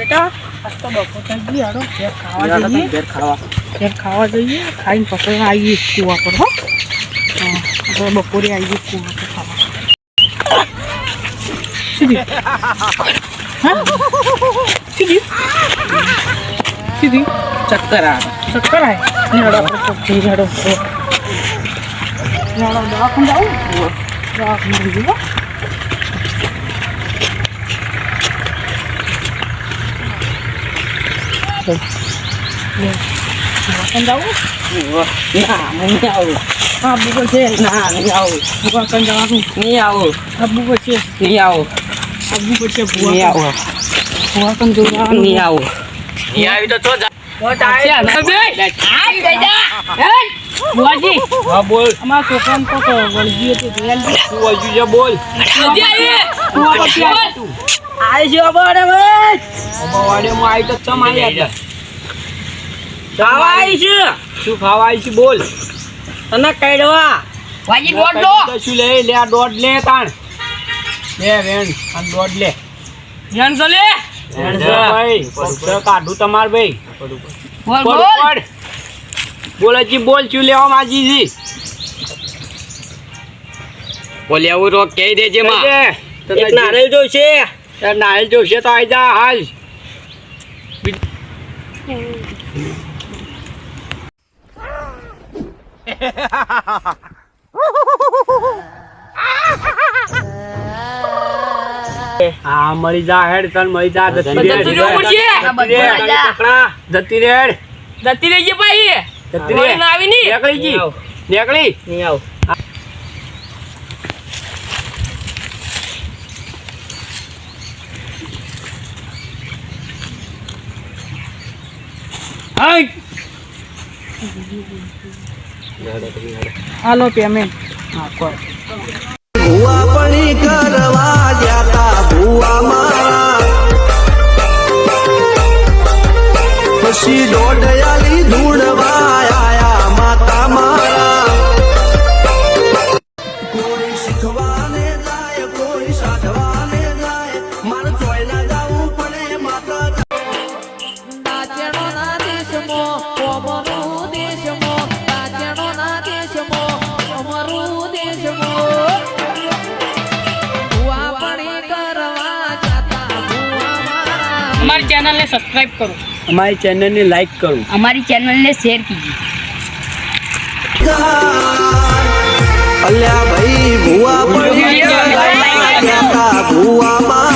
બેટા આજ તો બપોર થઈ ગઈ હાડો ઘેર ખાવા જઈએ ઘેર ખાવા જઈએ ખાઈને પછી આવીએ કુવા પર હો આપણે બપોરે આવીએ કુવા પર ખાવા સીધી હા સીધી સીધી ચક્કર આવે હાડો આપણે પહોંચી હાડો દવાખાને જાઉં દવાખાને જઈએ જાઉં ના નહીં આવું આબુ છે ના નહીં આવું દવાખાને જવાનું નહીં આવું આબુ છે નહીં આવું આબુ છે નહીં આવું દવાખાને જવાનું નહીં આવું નહીં આવી તો તો બુઆજી હા બોલ અમારા છોકરાને તો વળગી હતી તું હજુ જે બોલ આઈ છે બરાબર વાડેમાં આવી તો ચમ આવી હતા ખાવા આવી છે શું ખાવા આવી છે બોલ તને કઈડવા વાજી દોડ લો તો શું લે લે આ દોડ લે તાણ લે વેણ આ દોડ લે ધ્યાન તો લે ભાઈ પૈસા કાઢું તમાર ભાઈ બોલ બોલ બોલ બોલ હજી બોલ શું લેવા માજી જી બોલ આવું રોક કહી દેજે માં તને એક નારિયેળ જોઈશે નારિયેળ જોશે તો આવી જા હાલ હા મળી જા હેડ તન મળી જા જતી રે જતી રહેવું પડશે. જતી રે જતી રહેજે ભાઈ જતી રે ના આવી ની નીકળી જી નીકળી નહીં આવ હાલો પેમેન્ટ હા કોઈ ભુવા પણી કરવા જાતા ભુવા મારા પછી દોડયાલી ધૂણવા આયા માતા મારા કોઈ શીખવાને જાય કોઈ સાધવાને જાય મારે જોઈ ના જાવું પડે માતા हमारी चैनल ने सब्सक्राइब करो हमारी चैनल ने लाइक करो हमारी चैनल ने शेयर कीजिए અલ્યા ભાઈ ભુવા પણી કરવા જાતા ભુવા મારા